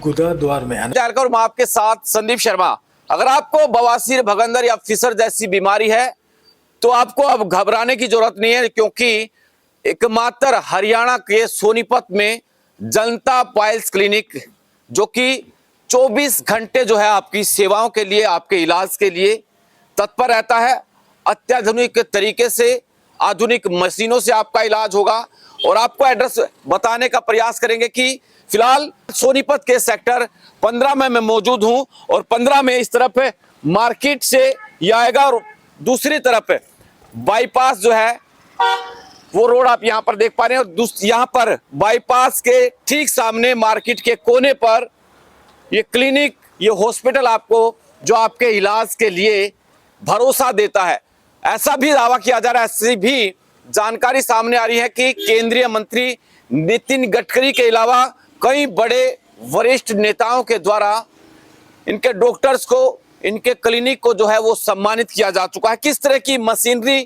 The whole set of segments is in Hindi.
गुदा द्वार में जानकर मैं आपके साथ संदीप शर्मा। अगर आपको बवासीर, भगंदर या फिसर जैसी बीमारी है तो आपको अब घबराने की जरूरत नहीं है, क्योंकि एकमात्र हरियाणा के सोनीपत में जनता पाइल्स क्लिनिक, जो कि 24 घंटे जो है आपकी सेवाओं के लिए, आपके इलाज के लिए तत्पर रहता है। अत्याधुनिक तरीके से, आधुनिक मशीनों से आपका इलाज होगा। और आपको एड्रेस बताने का प्रयास करेंगे कि फिलहाल सोनीपत के सेक्टर 15 में मैं मौजूद हूं, और 15 में इस तरफ मार्केट से ये आएगा, और दूसरी तरफ बाईपास जो है वो रोड आप यहां पर देख पा रहे हैं। और यहां पर बाईपास के ठीक सामने मार्केट के कोने पर ये क्लिनिक, ये हॉस्पिटल आपको, जो आपके इलाज के लिए भरोसा देता है। ऐसा भी दावा किया जा रहा है, ऐसी भी जानकारी सामने आ रही है कि केंद्रीय मंत्री नितिन गडकरी के अलावा कई बड़े वरिष्ठ नेताओं के द्वारा इनके डॉक्टर्स को, इनके क्लिनिक को जो है वो सम्मानित किया जा चुका है। किस तरह की मशीनरी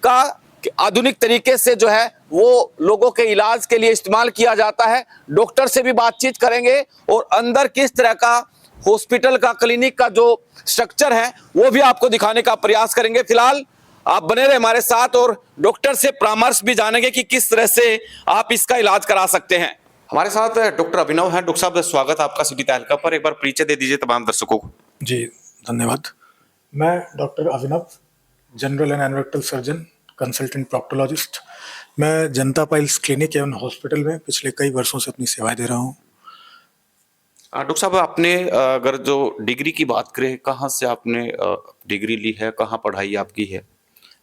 का आधुनिक तरीके से जो है वो लोगों के इलाज के लिए इस्तेमाल किया जाता है, डॉक्टर से भी बातचीत करेंगे, और अंदर किस तरह का हॉस्पिटल का, क्लिनिक का जो स्ट्रक्चर है वो भी आपको दिखाने का प्रयास करेंगे। फिलहाल आप बने रहे हमारे साथ, और डॉक्टर से परामर्श भी जानेंगे कि किस तरह से आप इसका इलाज करा सकते हैं। हमारे साथ डॉक्टर अभिनव है। डॉक्टर साहब, स्वागत है आपका सिटी तहलका पर। एक बार परिचय दे दीजिए तमाम दर्शकों को। जी धन्यवाद। मैं doctor Abhinav, general and anorectal surgeon, consultant proctologist. मैं जनता पाइल्स क्लिनिक एवं हॉस्पिटल में पिछले कई वर्षों से अपनी सेवाएं दे रहा हूँ। डॉक्टर साहब, आपने अगर जो डिग्री की बात करें, कहाँ से आपने डिग्री ली है, कहाँ पढ़ाई आपकी है?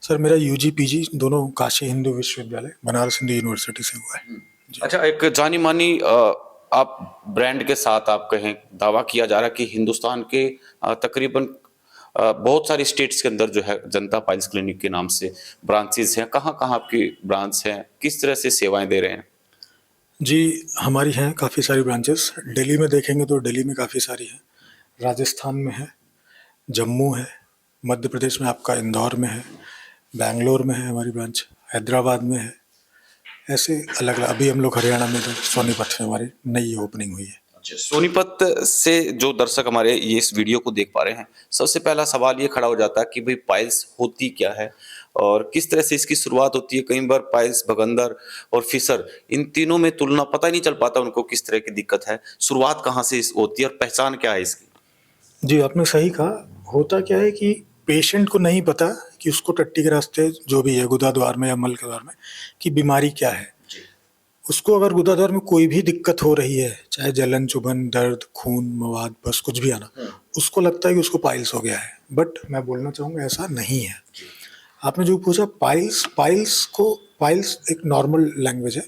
सर, मेरा यूजी पीजी दोनों काशी हिंदू विश्वविद्यालय, बनारस हिंदू यूनिवर्सिटी से हुआ है। अच्छा, एक जानी मानी आप ब्रांड के साथ आप कहें, दावा किया जा रहा है कि हिंदुस्तान के तकरीबन बहुत सारी स्टेट्स के अंदर जो है जनता पाइल्स क्लिनिक के नाम से ब्रांचेस हैं। कहाँ कहाँ आपकी ब्रांच हैं, किस तरह से सेवाएं दे रहे हैं? जी, हमारी हैं काफ़ी सारी ब्रांचेस। दिल्ली में देखेंगे तो दिल्ली में काफ़ी सारी हैं, राजस्थान में है, जम्मू है, मध्य प्रदेश में आपका इंदौर में है, बेंगलोर में है हमारी ब्रांच, हैदराबाद में है। ऐसे अलग अलग, अभी हम लोग हरियाणा में तो सोनीपत में हमारी नई ओपनिंग हुई है। अच्छा, सोनीपत से जो दर्शक हमारे ये इस वीडियो को देख पा रहे हैं, सबसे पहला सवाल ये खड़ा हो जाता है कि भाई पाइल्स होती क्या है और किस तरह से इसकी शुरुआत होती है। कई बार पाइल्स, भगंदर और फिसर, इन तीनों में तुलना पता ही नहीं चल पाता उनको किस तरह की दिक्कत है। शुरुआत कहाँ से होती है और पहचान क्या है इसकी? जी, आपने सही कहा। होता क्या है कि पेशेंट को नहीं पता कि उसको टट्टी के रास्ते जो भी है, गुदा द्वार में या मल के द्वार में, कि बीमारी क्या है। उसको अगर गुदा द्वार में कोई भी दिक्कत हो रही है, चाहे जलन, चुभन, दर्द, खून, मवाद, बस कुछ भी आना, उसको लगता है कि उसको पाइल्स हो गया है। बट मैं बोलना चाहूँगा ऐसा नहीं है। आपने जो पूछा पाइल्स, पाइल्स एक नॉर्मल लैंग्वेज है।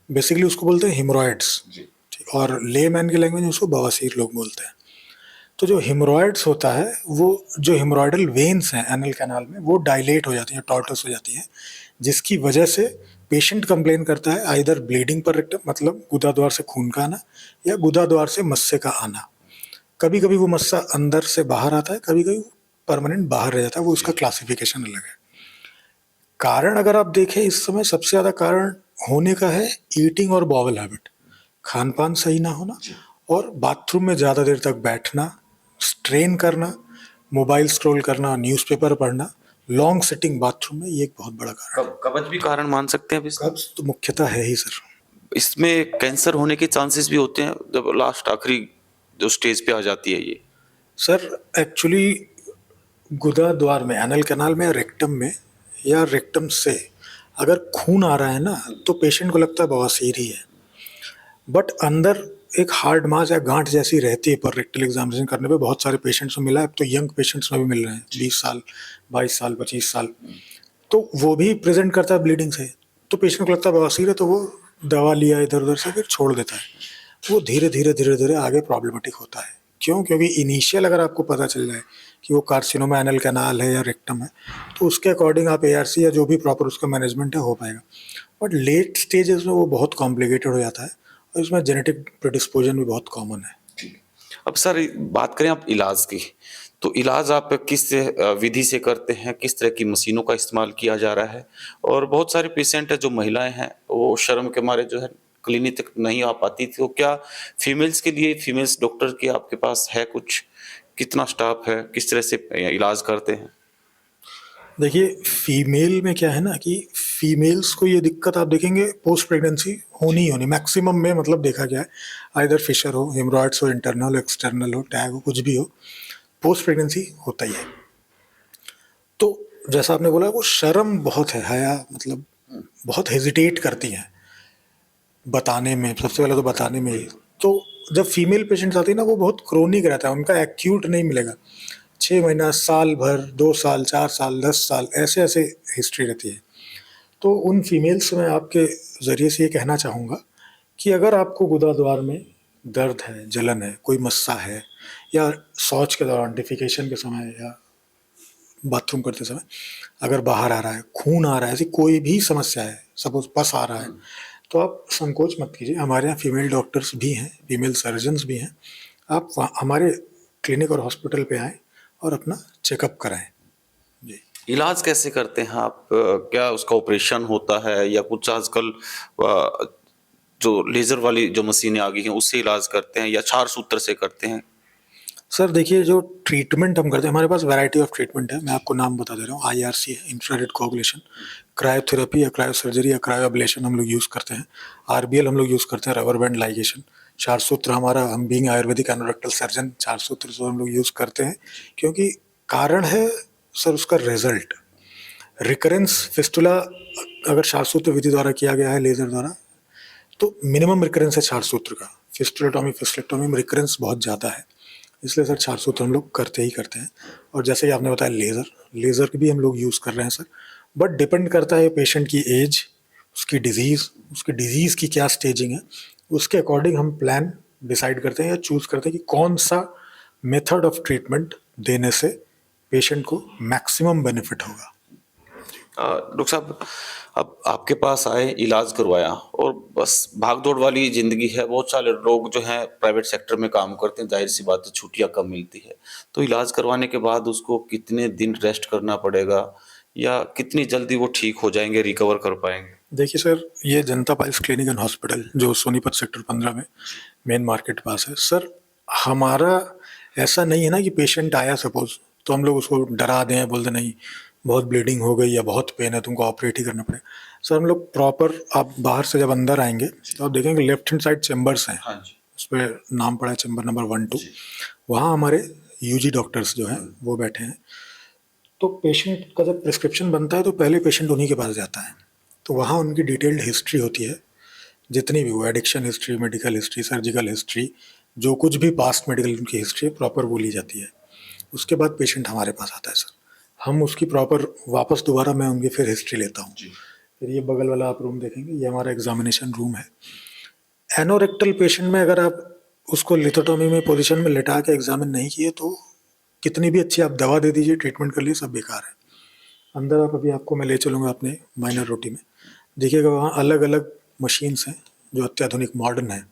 बेसिकली उसको बोलते हैं हिमोरॉइड्स, और लेमैन की लैंग्वेज में उसको बवासीर लोग बोलते हैं। तो जो हिमोरॉइड्स होता है, वो जो हिमोरॉइडल वेन्स हैं एनल कैनाल में, वो डायलेट हो जाती हैं, टॉर्टस हो जाती हैं, जिसकी वजह से पेशेंट कंप्लेन करता है आइदर ब्लीडिंग पर रेक्टम, मतलब गुदा द्वार से खून का आना, या गुदा द्वार से मस्से का आना। कभी कभी वो मस्सा अंदर से बाहर आता है, कभी कभी परमानेंट बाहर रह जाता है। वो उसका क्लासिफिकेशन अलग है। कारण अगर आप देखें, इस समय सबसे ज़्यादा कारण होने का है ईटिंग और बॉवल हैबिट, खान पान सही ना होना, और बाथरूम में ज़्यादा देर तक बैठना, स्ट्रेन करना, मोबाइल स्क्रॉल करना, न्यूज़पेपर पढ़ना, लॉन्ग सिटिंग बाथरूम में, ये एक बहुत बड़ा कारण है। कब्ज भी कारण मान सकते हैं? कब्ज तो मुख्यतः है ही सर। इसमें कैंसर होने के चांसेस भी होते हैं जब लास्ट आखिरी जो स्टेज पे आ जाती है ये? सर एक्चुअली गुदा द्वार में, एनल कैनाल में, रेक्टम में या रेक्टम से अगर खून आ रहा है ना, तो पेशेंट को लगता है बवासीर ही है। बट अंदर एक हार्ड मास या गांठ जैसी रहती है। पर रेक्टल एग्जामिनेशन करने पे बहुत सारे पेशेंट्स में मिला है। अब तो यंग पेशेंट्स में भी मिल रहे हैं, 20 साल, 22 साल, 25 साल, तो वो भी प्रेजेंट करता है ब्लीडिंग से। तो पेशेंट को लगता है बवासीर है, तो वो दवा लिया इधर उधर से, फिर छोड़ देता है। वो धीरे धीरे आगे प्रॉब्लमेटिक होता है। क्यों? क्योंकि इनिशियल अगर आपको पता चल जाए कि वो कार्सिनोमा एनल कैनाल है या रेक्टम है, तो उसके अकॉर्डिंग आप ARC या जो भी प्रॉपर उसका मैनेजमेंट है हो पाएगा। बट लेट स्टेजेस में वो बहुत कॉम्प्लिकेटेड हो जाता है, और इसमें जेनेटिक प्रेडिस्पोजन भी बहुत कॉमन है। अब सर बात करें आप इलाज की, तो इलाज आप किस विधि से करते हैं, किस तरह की मशीनों का इस्तेमाल किया जा रहा है? और बहुत सारे पेशेंट है जो महिलाएं हैं, वो शर्म के मारे जो है क्लिनिक तक नहीं आ पाती थी, तो क्या फीमेल्स के लिए फीमेल्स डॉक्टर की आपके पास है कुछ? कितना स्टाफ है? किस तरह से इलाज करते हैं? देखिए, फीमेल में क्या है ना कि फीमेल्स को ये दिक्कत आप देखेंगे पोस्ट प्रेगनेंसी होनी ही होनी, मैक्सिमम में मतलब देखा गया है। आइदर फिशर हो, हेमरॉइड्स हो, इंटरनल हो, एक्सटर्नल हो, टैग हो, कुछ भी हो, पोस्ट प्रेगनेंसी होता ही है। तो जैसा आपने बोला, वो शर्म बहुत है, हया मतलब बहुत हेजिटेट करती हैं बताने में, सबसे पहले तो बताने में ही। तो जब फीमेल पेशेंट्स आती है ना, वो बहुत क्रोनिक रहता है, उनका एक्यूट नहीं मिलेगा। 6 महीना, साल भर, 2 साल, 4 साल, 10 साल, ऐसे ऐसे हिस्ट्री रहती है। तो उन फीमेल्स में आपके ज़रिए से ये कहना चाहूँगा कि अगर आपको गुदाद्वार में दर्द है, जलन है, कोई मस्सा है, या शौच के दौरान, डिफिकेशन के समय या बाथरूम करते समय अगर बाहर आ रहा है, खून आ रहा है, ऐसी कोई भी समस्या है, सपोज पस आ रहा है, तो आप संकोच मत कीजिए। हमारे यहाँ फीमेल डॉक्टर्स भी हैं, फीमेल सर्जन्स भी हैं। आप हमारे क्लिनिक और हॉस्पिटल पे आएँ और अपना चेकअप कराएं। जी। इलाज कैसे करते हैं आप? क्या उसका ऑपरेशन होता है या कुछ आजकल जो लेजर वाली जो मशीनें आ गई हैं उससे इलाज करते हैं या क्षार सूत्र से करते हैं? सर देखिए, जो ट्रीटमेंट हम करते हैं, हमारे पास वैरायटी ऑफ ट्रीटमेंट है। मैं आपको नाम बता दे रहा हूँ। IRC है, इंफ्रारेड कोगुलेशन, क्रायोथेरेपी या क्रायो सर्जरी या क्रायो अब्लेशन हम लोग यूज़ करते हैं। RBL हम लोग यूज़ करते हैं, रबर बैंड लाइगेशन। क्षार सूत्र हमारा, हम बीइंग आयुर्वेदिक एनोरेक्टल सर्जन, क्षार सूत्र जो हम लोग यूज़ करते हैं, क्योंकि कारण है सर उसका रिजल्ट। रिकरेंस फिस्टुला अगर क्षार सूत्र विधि द्वारा किया गया है, लेजर द्वारा, तो मिनिमम रिकरेंस है क्षार सूत्र का। फिस्टुलेटॉमी, फिस्टलेक्टॉमी में रिकरेंस बहुत ज़्यादा है, इसलिए सर क्षार सूत्र हम लोग करते ही करते हैं। और जैसे कि आपने बताया लेज़र, लेज़र भी हम लोग यूज़ कर रहे हैं सर, बट डिपेंड करता है पेशेंट की एज, उसकी डिज़ीज़ की क्या स्टेजिंग है, उसके अकॉर्डिंग हम प्लान डिसाइड करते हैं या चूज़ करते हैं कि कौन सा मेथड ऑफ ट्रीटमेंट देने से पेशेंट को मैक्सिमम बेनिफिट होगा। डॉक्टर साहब, अब आपके पास आए, इलाज करवाया और बस भागदौड़ वाली जिंदगी है। बहुत सारे लोग जो हैं प्राइवेट सेक्टर में काम करते हैं, जाहिर सी बात है छुट्टियां कम मिलती है, तो इलाज करवाने के बाद उसको कितने दिन रेस्ट करना पड़ेगा या कितनी जल्दी वो ठीक हो जाएंगे, रिकवर कर पाएंगे? देखिए सर, ये जनता पाइल्स क्लिनिक एंड हॉस्पिटल जो सोनीपत सेक्टर 15 में मेन मार्केट पास है सर, हमारा ऐसा नहीं है ना कि पेशेंट आया सपोज तो हम लोग उसको डरा दें, बोल दें नहीं बहुत ब्लीडिंग हो गई या बहुत पेन है, तुमको ऑपरेट ही करना पड़ेगा। सर हम लोग प्रॉपर, आप बाहर से जब अंदर आएंगे तो आप देखेंगे लेफ्ट हैंड साइड चैम्बर्स हैं, हाँ जी। उस पर नाम पड़ा है चैम्बर नंबर 1-2। वहाँ हमारे UG डॉक्टर्स जो हैं वो बैठे हैं। तो पेशेंट का जब प्रिस्क्रिप्शन बनता है तो पहले पेशेंट उन्हीं के पास जाता है, तो वहाँ उनकी डिटेल्ड हिस्ट्री होती है, जितनी भी वो addiction history, medical history, surgical history, जो कुछ भी पास्ट मेडिकल उनकी हिस्ट्री प्रॉपर वो ली जाती है। उसके बाद पेशेंट हमारे पास आता है सर, हम उसकी प्रॉपर वापस दोबारा मैं उनकी फिर हिस्ट्री लेता हूँ। फिर ये बगल वाला आप रूम देखेंगे, ये हमारा एग्जामिनेशन रूम है। एनोरेक्टल पेशेंट में अगर आप उसको लिथोटोमी में पोजीशन में लेटा के एग्जामिन नहीं किए तो कितनी भी अच्छी आप दवा दे दीजिए, ट्रीटमेंट कर लिए, सब बेकार है। अंदर आप, अभी आपको मैं ले चलूँगा अपने माइनर रोटी में, देखिएगा वहाँ अलग अलग मशीन्स हैं जो अत्याधुनिक मॉडर्न है।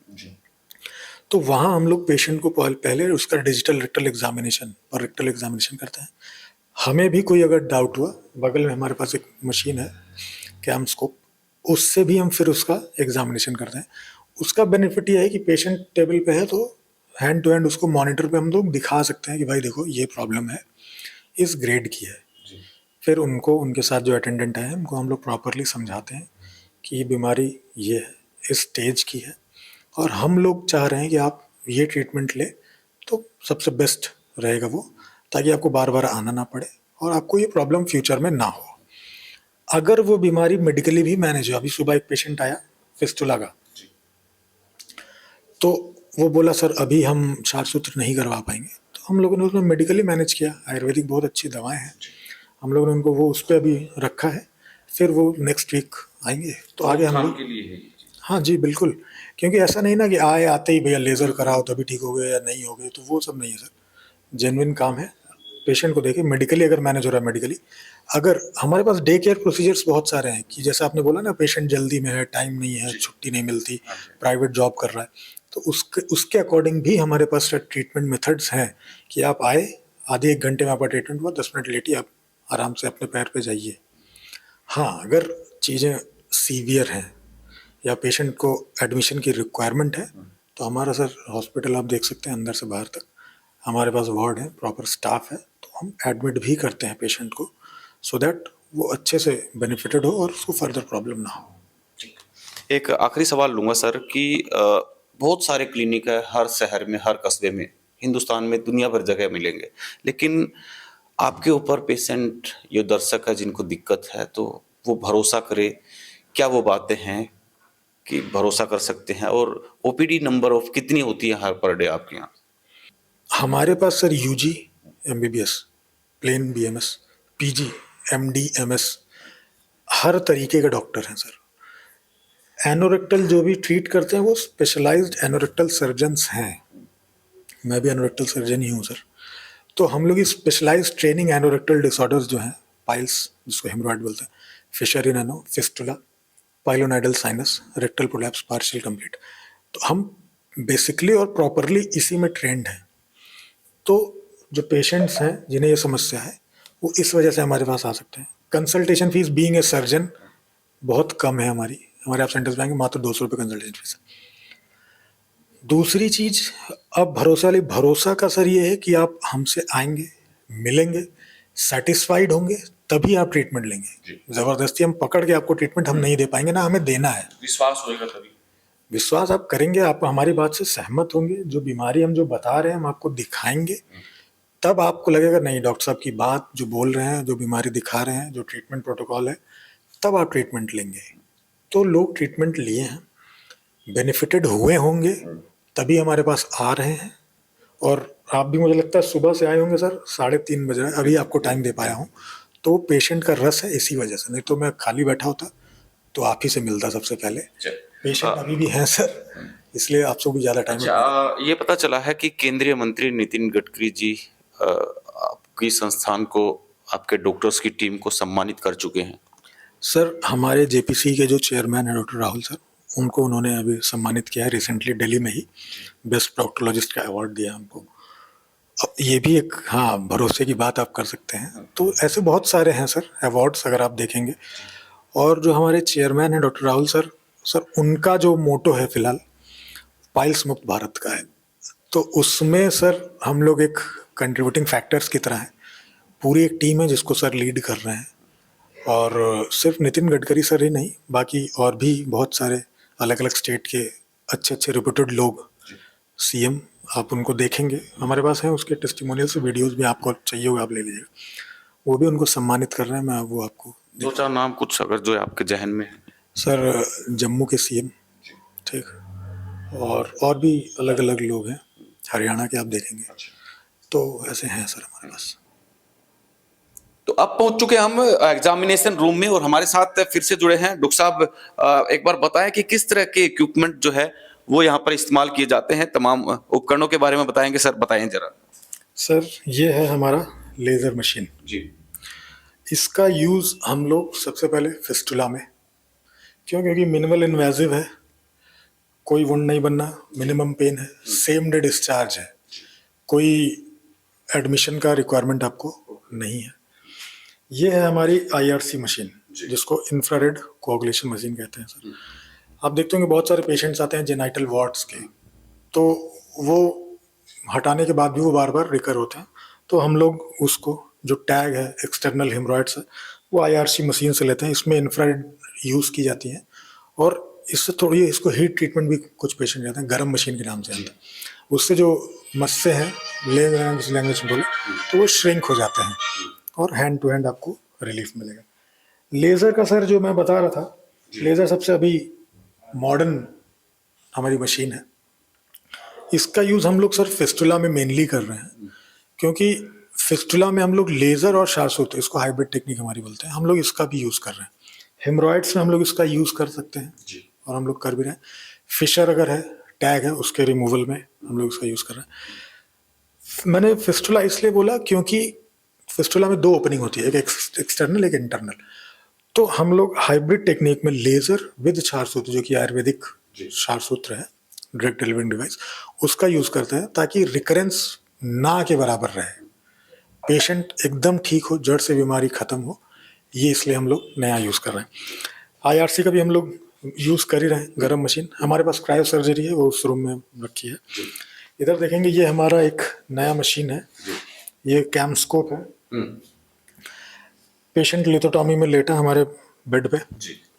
तो वहाँ हम लोग पेशेंट को पहले उसका डिजिटल रेक्टल एग्जामिनेशन और रेक्टल एग्जामिनेशन करते हैं। हमें भी कोई अगर डाउट हुआ, बगल में हमारे पास एक मशीन है कैमस्कोप, उससे भी हम फिर उसका एग्जामिनेशन करते हैं। उसका बेनिफिट ये है कि पेशेंट टेबल पे है तो हैंड टू हैंड उसको मॉनिटर पे हम लोग दिखा सकते हैं कि भाई देखो ये प्रॉब्लम है, इस ग्रेड की है। फिर उनको, उनके साथ जो अटेंडेंट है, उनको हम लोग प्रॉपरली समझाते हैं कि ये बीमारी ये है, इस स्टेज की है, और हम लोग चाह रहे हैं कि आप ये ट्रीटमेंट ले तो सबसे बेस्ट रहेगा वो, ताकि आपको बार बार आना ना पड़े और आपको ये प्रॉब्लम फ्यूचर में ना हो। अगर वो बीमारी मेडिकली भी मैनेज हो, अभी सुबह एक पेशेंट आया फिस्टुला का, तो वो बोला सर अभी हम क्षार सूत्र नहीं करवा पाएंगे, तो हम लोगों ने उसमें मेडिकली मैनेज किया, आयुर्वेदिक बहुत अच्छी दवाएं हैं, हम लोगों ने उनको वो उस पर अभी रखा है। फिर वो नेक्स्ट वीक आएंगे तो आगे हम लोग, के लिए है ये चीज़। हाँ जी बिल्कुल, क्योंकि ऐसा नहीं ना कि आते ही भैया लेज़र कराओ तभी ठीक हो गए या नहीं हो गए, तो वो सब नहीं है सर। जेन्युइन काम है, पेशेंट को देखिए मेडिकली अगर मैनेज हो रहा है मेडिकली। अगर हमारे पास डे केयर प्रोसीजर्स बहुत सारे हैं कि जैसे आपने बोला ना पेशेंट जल्दी में है, टाइम नहीं है, छुट्टी नहीं मिलती, प्राइवेट जॉब कर रहा है, तो उसके अकॉर्डिंग भी हमारे पास ट्रीटमेंट मेथड्स हैं कि आप आए, आधे 1 घंटे में आपका ट्रीटमेंट हुआ, 10 मिनट लेटिए, आप आराम से अपने पैर पे जाइए। हाँ, अगर चीज़ें सीवियर हैं या पेशेंट को एडमिशन की रिक्वायरमेंट है, तो हमारा सर हॉस्पिटल आप देख सकते हैं अंदर से बाहर तक हमारे पास वार्ड है, प्रॉपर स्टाफ है, तो हम एडमिट भी करते हैं पेशेंट को, सो दैट वो अच्छे से बेनिफिटेड हो और उसको फर्दर प्रॉब्लम ना हो। एक आखिरी सवाल लूंगा सर कि बहुत सारे क्लिनिक है हर शहर में, हर कस्बे में, हिंदुस्तान में, दुनिया भर जगह मिलेंगे, लेकिन आपके ऊपर पेशेंट, ये दर्शक है जिनको दिक्कत है, तो वो भरोसा करे, क्या वो बातें हैं कि भरोसा कर सकते हैं? और ओपीडी नंबर ऑफ कितनी होती है हर पर डे आपके यहाँ? हमारे पास sir UG, MBBS, plain BMS, PG, MD, MS, हर तरीके के डॉक्टर हैं सर। एनोरेक्टल जो भी ट्रीट करते हैं वो स्पेशलाइज्ड एनोरेक्टल सर्जन्स हैं, मैं भी एनोरेक्टल सर्जन ही हूँ सर। तो हम लोग स्पेशलाइज्ड ट्रेनिंग एनोरेक्टल डिसऑर्डर्स जो हैं, पाइल्स जिसको हेमरॉइड बोलते हैं, fissure in ano, fistula, pilonidal sinus, rectal prolapse partial complete, तो हम बेसिकली और प्रॉपरली इसी में ट्रेंड हैं। तो जो पेशेंट्स हैं जिन्हें ये समस्या है वो इस वजह से हमारे पास आ सकते हैं। Consultation fees being a surgeon बहुत कम है हमारे आप सेंटर्स में आएंगे मात्र 200 रुपये कंसल्टेशन फीस है। दूसरी चीज, अब भरोसा का सर ये है कि आप हमसे आएंगे, मिलेंगे, सेटिस्फाइड होंगे, तभी आप ट्रीटमेंट लेंगे। जबरदस्ती हम पकड़ के आपको ट्रीटमेंट हम नहीं दे पाएंगे, ना हमें देना है। विश्वास होएगा तभी। विश्वास आप करेंगे, आप हमारी बात से सहमत होंगे, जो बीमारी हम जो बता रहे हैं हम आपको दिखाएंगे, तब आपको लगेगा नहीं डॉक्टर साहब की बात जो बोल रहे हैं, जो बीमारी दिखा रहे हैं, जो ट्रीटमेंट प्रोटोकॉल है, तब आप ट्रीटमेंट लेंगे। तो लोग ट्रीटमेंट लिए हैं, बेनिफिटेड हुए होंगे, तभी हमारे पास आ रहे हैं। और आप भी मुझे लगता है सुबह से आए होंगे सर, 3:30 बज रहा है, अभी आपको टाइम दे पाया हूँ, तो पेशेंट का रस है इसी वजह से, नहीं तो मैं खाली बैठा होता तो आप ही से मिलता सबसे पहले। पेशेंट अभी भी हैं सर, इसलिए आपसे भी ज़्यादा टाइम। ये पता चला है कि केंद्रीय मंत्री नितिन गडकरी जी आपकी संस्थान को, आपके डॉक्टर्स की टीम को सम्मानित कर चुके हैं। सर हमारे जेपीसी के जो चेयरमैन है डॉक्टर राहुल सर, उनको उन्होंने अभी सम्मानित किया है रिसेंटली, दिल्ली में ही बेस्ट प्रोक्टोलॉजिस्ट का अवार्ड दिया हमको। अब ये भी एक भरोसे की बात आप कर सकते हैं। तो ऐसे बहुत सारे हैं सर अवार्ड्स अगर आप देखेंगे। और जो हमारे चेयरमैन हैं डॉक्टर राहुल सर, उनका जो मोटो है फिलहाल पाइल्स मुक्त भारत का है, तो उसमें सर हम लोग एक कंट्रीब्यूटिंग फैक्टर्स की तरह हैं। पूरी एक टीम है जिसको सर लीड कर रहे हैं, और सिर्फ नितिन गडकरी सर ही नहीं, बाकी और भी बहुत सारे अलग अलग स्टेट के अच्छे रिप्यूटेड लोग, सीएम, आप उनको देखेंगे हमारे पास हैं, उसके टेस्टिमोनियल्स वीडियोस भी आपको चाहिए होगा आप ले लीजिएगा, वो भी उनको सम्मानित कर रहे हैं। मैं वो आपको 2-4 नाम कुछ अगर जो आपके जहन में है। सर जम्मू के सीएम, ठीक, और भी अलग अलग लोग हैं, हरियाणा के आप देखेंगे, तो ऐसे हैं सर हमारे पास। तो अब पहुंच चुके हम एग्जामिनेशन रूम में, और हमारे साथ फिर से जुड़े हैं डॉक्टर साहब। एक बार बताएं कि किस तरह के इक्विपमेंट जो है वो यहाँ पर इस्तेमाल किए जाते हैं, तमाम उपकरणों के बारे में बताएंगे सर, बताएं जरा। सर ये है हमारा लेज़र मशीन जी। इसका यूज़ हम लोग सबसे पहले फिस्टुला में, क्योंकि मिनिमल इन्वेजिव है, कोई वुंड नहीं बनना, मिनिमम पेन है, सेम डे डिस्चार्ज है, कोई एडमिशन का रिक्वायरमेंट आपको नहीं है। ये है हमारी IRC मशीन, जिसको इंफ्रारेड कोआगुलेशन मशीन कहते हैं सर। आप देखते होंगे बहुत सारे पेशेंट्स आते हैं जेनाइटल वार्ड्स के, तो वो हटाने के बाद भी वो बार बार रिकर होते हैं, तो हम लोग उसको जो टैग है एक्सटर्नल हेमरॉइड्स है वो IRC मशीन से लेते हैं। इसमें इंफ्रारेड यूज़ की जाती है, और इससे थोड़ी इसको हीट ट्रीटमेंट भी कुछ पेशेंट जाते हैं, गर्म मशीन के नाम से आता है। उससे जो मस्से हैं, लैंग्वेज बोले तो वो श्रिंक हो जाते हैं, और हैंड टू हैंड आपको रिलीफ मिलेगा। लेज़र का सर जो मैं बता रहा था, लेज़र सबसे अभी मॉडर्न हमारी मशीन है। इसका यूज़ हम लोग सर फिस्टुला में मेनली कर रहे हैं, क्योंकि फिस्टुला में हम लोग लेज़र और शार्सूत्र, इसको हाइब्रिड टेक्निक हमारी बोलते हैं, हम लोग इसका भी यूज़ कर रहे हैं। हेमरॉइड्स में हम लोग इसका यूज़ कर सकते हैं और हम लोग कर भी रहे हैं। फिशर अगर है, टैग है, उसके रिमूवल में हम लोग इसका यूज़ कर रहे हैं। मैंने फिस्टुला इसलिए बोला क्योंकि फिस्टुला में 2 ओपनिंग होती है, एक एक्सटर्नल एक इंटरनल। तो हम लोग हाइब्रिड टेक्निक में लेज़र विद शार्सूत्र, जो कि आयुर्वेदिक शार्सूत्र है, डायरेक्ट डिलीवरी डिवाइस, उसका यूज़ करते हैं ताकि रिकरेंस ना के बराबर रहे, पेशेंट एकदम ठीक हो, जड़ से बीमारी खत्म हो। ये इसलिए हम लोग नया यूज़ कर रहे हैं। IRC का भी हम लोग यूज़ कर ही रहे हैं। गर्म मशीन हमारे पास क्रायो सर्जरी है, वो उस रूम में रखी है। इधर देखेंगे, ये हमारा एक नया मशीन है, ये कैमस्कोप है। पेशेंट लिथोटॉमी में लेटा हमारे बेड पे,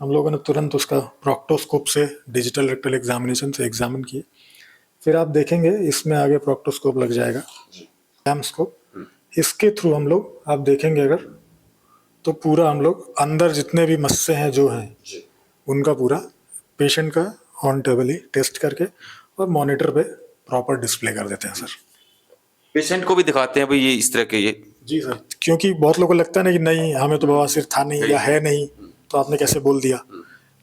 हम लोगों ने तुरंत उसका प्रोक्टोस्कोप से डिजिटल रेक्टल एग्जामिनेशन से एग्जामिन किए। फिर आप देखेंगे इसमें आगे प्रोक्टोस्कोप लग जाएगा, कैमस्कोप। इसके थ्रू हम लोग, आप देखेंगे अगर, तो पूरा हम लोग अंदर जितने भी मस्से हैं जो हैं उनका पूरा पेशेंट का ऑन टेबल ही टेस्ट करके और मॉनिटर पे प्रॉपर डिस्प्ले कर देते हैं सर। पेशेंट को भी दिखाते हैं भाई ये इस तरह के ये? जी सर, क्योंकि बहुत लोगों को लगता है ना कि नहीं हमें तो बवासीर था नहीं या है नहीं, तो आपने कैसे बोल दिया,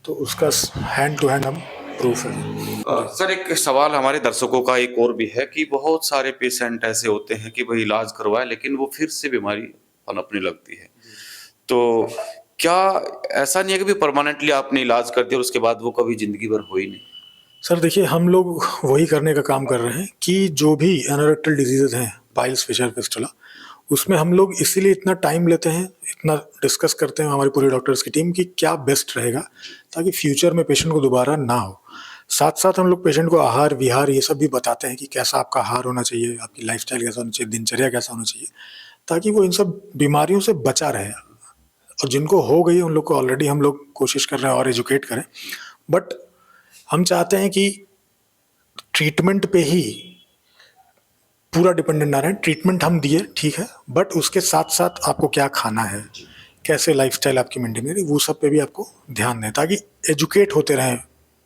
तो उसका हैंड टू हैंड हम प्रूफ है। सर एक सवाल हमारे दर्शकों का एक और भी है कि बहुत सारे पेशेंट ऐसे होते हैं कि भाई इलाज करवाए लेकिन वो फिर से बीमारी पनपने लगती है, तो क्या ऐसा नहीं है कि भी परमानेंटली आपने इलाज कर दिया और उसके बाद वो कभी जिंदगी भर हो ही नहीं? सर देखिए, हम लोग वही करने का काम कर रहे हैं कि जो भी एनोरेक्टल डिजीजेज हैं, पाइल्स, फिशर, फिस्टुला, उसमें हम लोग इसीलिए इतना टाइम लेते हैं, इतना डिस्कस करते हैं हमारी पूरी डॉक्टर्स की टीम कि क्या बेस्ट रहेगा ताकि फ्यूचर में पेशेंट को दोबारा ना हो। साथ साथ हम लोग पेशेंट को आहार विहार ये सब भी बताते हैं कि कैसा आपका आहार होना चाहिए, आपकी लाइफस्टाइल कैसा होना चाहिए, दिनचर्या कैसा होना चाहिए, ताकि वो इन सब बीमारियों से बचा रहे। और जिनको हो गई उन लोग को ऑलरेडी हम लोग कोशिश कर रहे हैं और एजुकेट करें, बट हम चाहते हैं कि ट्रीटमेंट पे ही पूरा डिपेंडेंट ना रहे। ट्रीटमेंट हम दिए, ठीक है, बट उसके साथ साथ आपको क्या खाना है, कैसे लाइफस्टाइल आपकी मेंटेन करें, वो सब पे भी आपको ध्यान दें ताकि एजुकेट होते रहें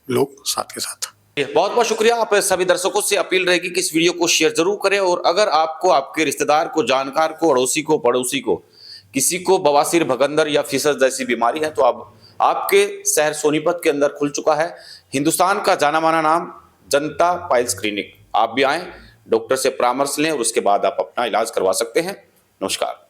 लोग साथ के साथ। बहुत बहुत शुक्रिया। आप सभी दर्शकों से अपील रहेगी कि इस वीडियो को शेयर जरूर करें, और अगर आपको, आपके रिश्तेदार को, जानकार को, अड़ोसी को, पड़ोसी को, किसी को बवासीर, भगंदर या फिशर जैसी बीमारी है, तो आपके शहर सोनीपत के अंदर खुल चुका है हिंदुस्तान का जाना माना नाम जनता पाइल्स क्लिनिक। आप भी आएं, डॉक्टर से परामर्श लें और उसके बाद आप अपना इलाज करवा सकते हैं। नमस्कार।